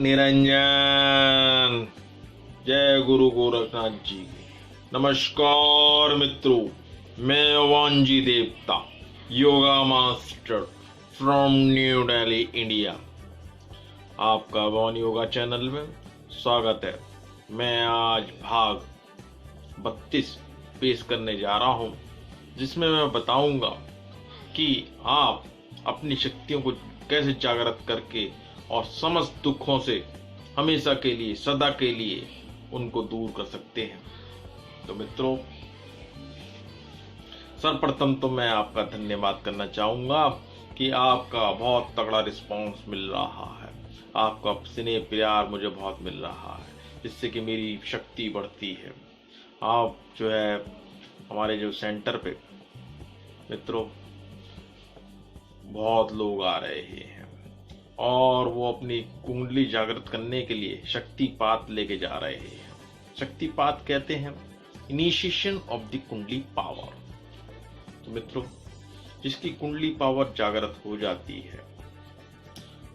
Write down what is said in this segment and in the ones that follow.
निरंजन। जय गुरु गोरखनाथ जी। नमस्कार मित्रों, मैं वांजी देवता, yoga master from new Delhi, India. आपका वन योगा चैनल में स्वागत है। मैं आज भाग 32 पेश करने जा रहा हूं, जिसमें मैं बताऊंगा कि आप अपनी शक्तियों को कैसे जागृत करके और समस्त दुखों से हमेशा के लिए, सदा के लिए उनको दूर कर सकते हैं। तो मित्रों, सर्वप्रथम तो मैं आपका धन्यवाद करना चाहूंगा कि आपका बहुत तगड़ा रिस्पांस मिल रहा है। आपका स्नेह प्यार मुझे बहुत मिल रहा है, जिससे कि मेरी शक्ति बढ़ती है। आप जो है हमारे जो सेंटर पे मित्रों बहुत लोग आ रहे हैं और वो अपनी कुंडली जागृत करने के लिए शक्तिपात लेके जा रहे हैं। शक्तिपात कहते हैं इनिशिएशन ऑफ द कुंडली पावर। तो मित्रों, जिसकी कुंडली पावर जागृत हो जाती है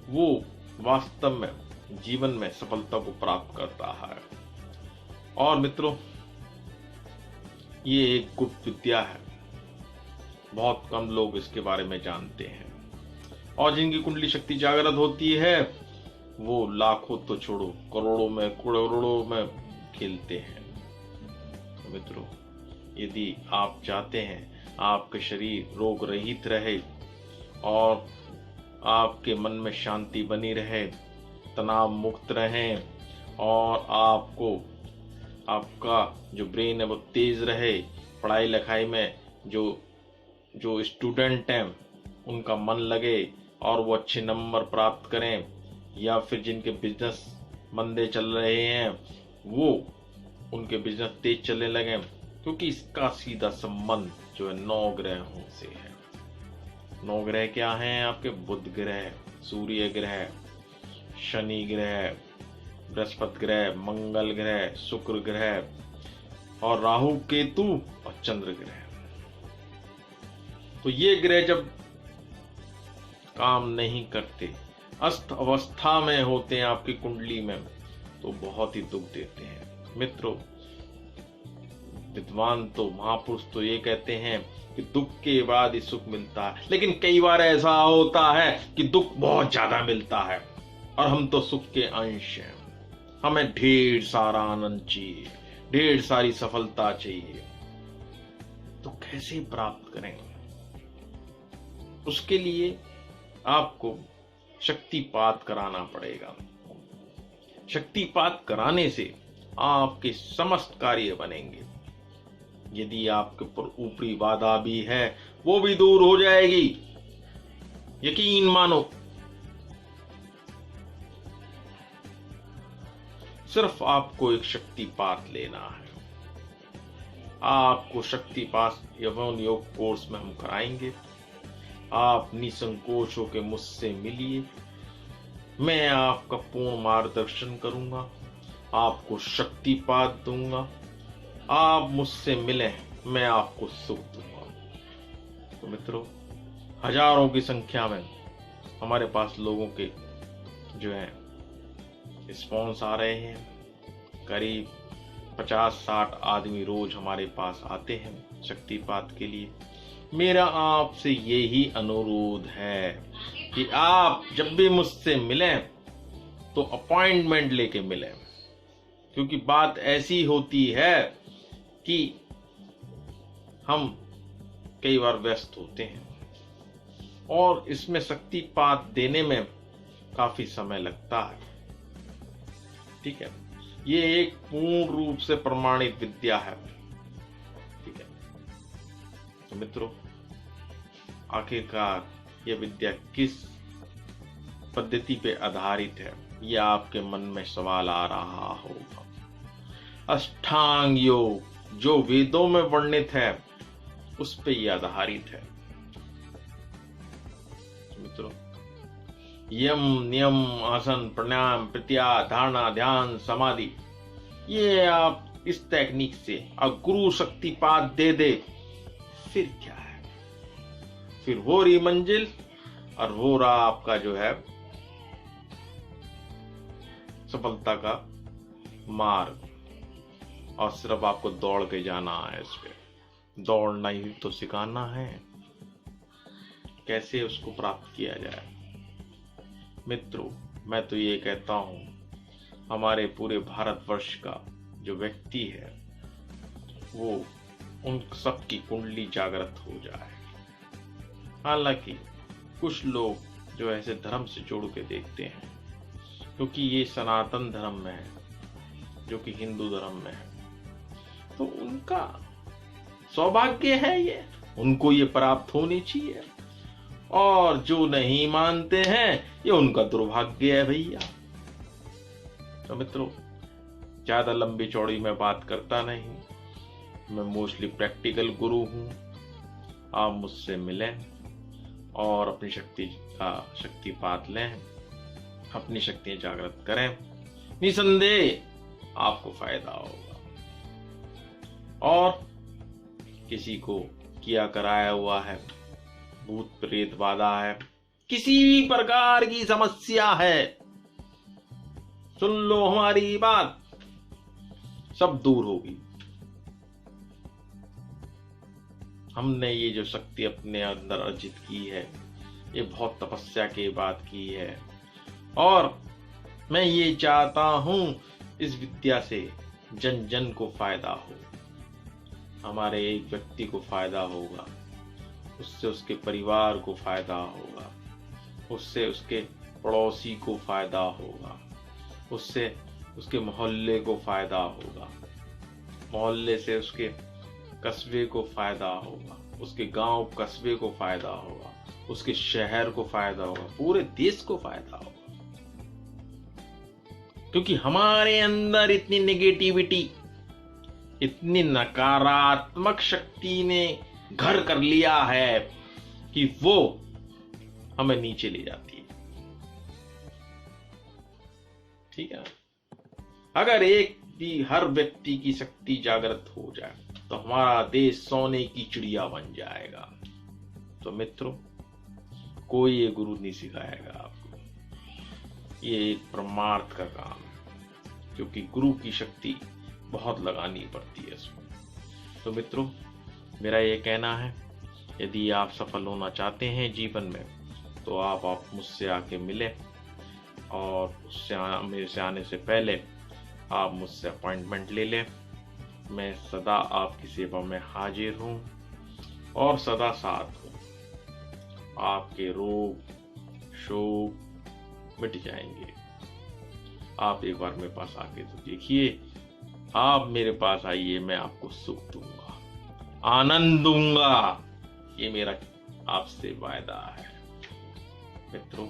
वो वास्तव में जीवन में सफलता को प्राप्त करता है। और मित्रों, ये एक गुप्त विद्या है, बहुत कम लोग इसके बारे में जानते हैं। और जिनकी कुंडली शक्ति जागृत होती है वो लाखों तो छोड़ो, करोड़ों में खेलते हैं। तो मित्रों, यदि आप चाहते हैं आपके शरीर रोग रहित रहे और आपके मन में शांति बनी रहे, तनाव मुक्त रहें और आपका जो ब्रेन है वो तेज रहे, पढ़ाई लिखाई में जो स्टूडेंट हैं उनका मन लगे और वो अच्छे नंबर प्राप्त करें, या फिर जिनके बिजनेस मंदे चल रहे हैं वो उनके बिजनेस तेज चलने लगे, क्योंकि इसका सीधा संबंध जो है 9 ग्रहों से है। 9 ग्रह क्या हैं आपके? बुध ग्रह, सूर्य ग्रह, शनि ग्रह, बृहस्पति ग्रह, मंगल ग्रह, शुक्र ग्रह और राहु केतु और चंद्र ग्रह। तो ये ग्रह जब काम नहीं करते, अस्त अवस्था में होते हैं आपकी कुंडली में, तो बहुत ही दुख देते हैं। मित्रों, विद्वान तो महापुरुष तो ये कहते हैं कि दुख के बाद ही सुख मिलता है, लेकिन कई बार ऐसा होता है कि दुख बहुत ज्यादा मिलता है और हम तो सुख के अंश हैं। हमें ढेर सारा आनंद चाहिए, ढेर सारी सफलता चाहिए, तो कैसे प्राप्त करें? उसके लिए आपको शक्तिपात कराना पड़ेगा। शक्तिपात कराने से आपके समस्त कार्य बनेंगे। यदि आपके ऊपर ऊपरी बाधा भी है वो भी दूर हो जाएगी, यकीन मानो। सिर्फ आपको एक शक्तिपात लेना है। आपको शक्तिपात यवन योग कोर्स में हम कराएंगे। आप निसंकोच होकर मुझसे मिलिए, मैं आपका पूर्ण मार्गदर्शन करूंगा, आपको शक्तिपात दूंगा। आप मुझसे मिलें, मैं आपको सुख दूंगा। तो मित्रों, हजारों की संख्या में हमारे पास लोगों के जो है रिस्पॉन्स आ रहे हैं। करीब 50-60 आदमी रोज हमारे पास आते हैं शक्तिपात के लिए। मेरा आपसे यही अनुरोध है कि आप जब भी मुझसे मिलें तो अपॉइंटमेंट लेके मिलें, क्योंकि बात ऐसी होती है कि हम कई बार व्यस्त होते हैं और इसमें शक्तिपात देने में काफी समय लगता है। ठीक है, ये एक पूर्ण रूप से प्रमाणित विद्या है। ठीक है, तो मित्रों, आखिरकार यह विद्या किस पद्धति पे आधारित है, यह आपके मन में सवाल आ रहा होगा। अष्टांग योग जो वेदों में वर्णित है उस पे यह आधारित है। मित्रों, यम, नियम, आसन, प्राणायाम, प्रत्याहार, धारणा, ध्यान, समाधि, ये आप इस टेक्निक से गुरु शक्तिपात दे फिर क्या है? फिर वो रही मंजिल और वो रहा आपका जो है सफलता का मार्ग, और सिर्फ आपको दौड़ के जाना है। इस पे दौड़ना ही तो सिखाना है, कैसे उसको प्राप्त किया जाए। मित्रों, मैं तो ये कहता हूँ, हमारे पूरे भारतवर्ष का जो व्यक्ति है वो उन सबकी कुंडली जागृत हो जाए। हालांकि कुछ लोग जो ऐसे धर्म से जोड़ के देखते हैं, क्योंकि ये सनातन धर्म में है, जो कि हिंदू धर्म में है, तो उनका सौभाग्य है, ये उनको ये प्राप्त होनी चाहिए। और जो नहीं मानते हैं, ये उनका दुर्भाग्य है भैया। तो मित्रों, ज्यादा लंबी चौड़ी मैं बात करता नहीं, मैं मोस्टली प्रैक्टिकल गुरु हूं। आप मुझसे मिलें और अपनी शक्तिपात लें, अपनी शक्तियां जागृत करें, निसंदेह आपको फायदा होगा। और किसी को किया कराया हुआ है, भूत प्रेत बाधा है, किसी भी प्रकार की समस्या है, सुन लो हमारी बात, सब दूर होगी। हमने ये जो शक्ति अपने अंदर अर्जित की है, ये बहुत तपस्या के बाद की है, और मैं ये चाहता हूं इस विद्या से जन जन को फायदा हो। हमारे एक व्यक्ति को फायदा होगा, उससे उसके परिवार को फायदा होगा, उससे उसके पड़ोसी को फायदा होगा, उससे उसके मोहल्ले को फायदा होगा, मोहल्ले से उसके कस्बे को फायदा होगा, उसके गांव कस्बे को फायदा होगा, उसके शहर को फायदा होगा, पूरे देश को फायदा होगा। क्योंकि हमारे अंदर इतनी नेगेटिविटी, इतनी नकारात्मक शक्ति ने घर कर लिया है कि वो हमें नीचे ले जाती है। ठीक है, अगर हर व्यक्ति की शक्ति जागृत हो जाए तो हमारा देश सोने की चिड़िया बन जाएगा। तो मित्रों, कोई ये गुरु नहीं सिखाएगा आपको, ये एक परमार्थ का काम है, क्योंकि गुरु की शक्ति बहुत लगानी पड़ती है इसमें। तो मित्रों, मेरा ये कहना है, यदि आप सफल होना चाहते हैं जीवन में, तो आप मुझसे आके मिलें, और मेरे से आने से पहले आप मुझसे अपॉइंटमेंट ले लें। मैं सदा आपकी सेवा में हाजिर हूँ और सदा साथ हूँ। आपके रोग शोक मिट जाएंगे। आप एक बार मेरे पास आके तो देखिए, आप मेरे पास आइए, मैं आपको सुख दूंगा, आनंद दूंगा, ये मेरा आपसे वायदा है। मित्रों,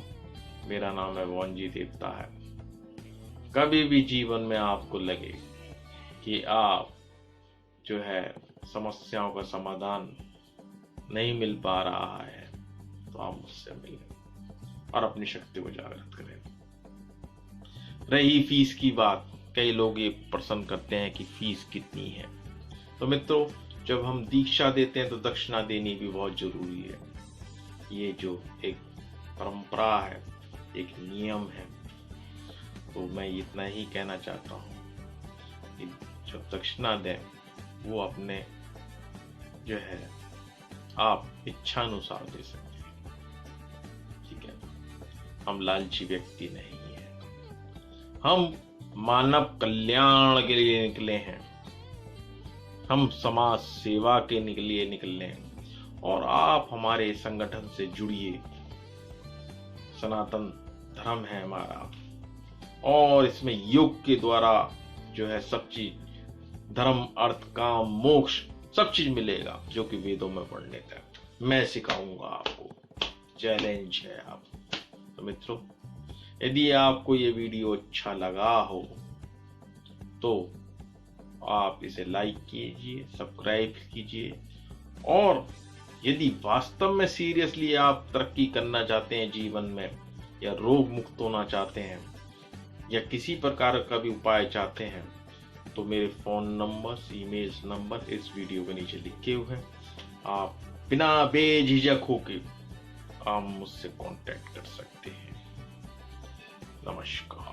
मेरा नाम है वांजी देवता है। कभी भी जीवन में आपको लगे कि आप जो है समस्याओं का समाधान नहीं मिल पा रहा है, तो आप मुझसे मिलें और अपनी शक्ति को जागृत करें। रही फीस की बात, कई लोग ये प्रश्न करते हैं कि फीस कितनी है। तो मित्रों, जब हम दीक्षा देते हैं तो दक्षिणा देनी भी बहुत जरूरी है। ये जो एक परंपरा है, एक नियम है। तो मैं इतना ही कहना चाहता हूँ कि जो दक्षिणा दें वो अपने जो है आप इच्छानुसार दे सकते हैं। ठीक है, हम लालची व्यक्ति नहीं है, हम मानव कल्याण के लिए निकले हैं, हम समाज सेवा के लिए निकले हैं। और आप हमारे संगठन से जुड़िए। सनातन धर्म है हमारा, और इसमें योग के द्वारा जो है सब चीज, धर्म अर्थ काम मोक्ष सब चीज मिलेगा, जो कि वेदों में वर्णित है। मैं सिखाऊंगा आपको, चैलेंज है आप। तो मित्रों, यदि आपको ये वीडियो अच्छा लगा हो तो आप इसे लाइक कीजिए, सब्सक्राइब कीजिए, और यदि वास्तव में सीरियसली आप तरक्की करना चाहते हैं जीवन में, या रोग मुक्त होना चाहते हैं, या किसी प्रकार का भी उपाय चाहते हैं, तो मेरे फोन नंबर, ईमेल नंबर इस वीडियो के नीचे लिखे हुए हैं। आप बिना बेझिझक होके आप मुझसे कांटेक्ट कर सकते हैं। नमस्कार।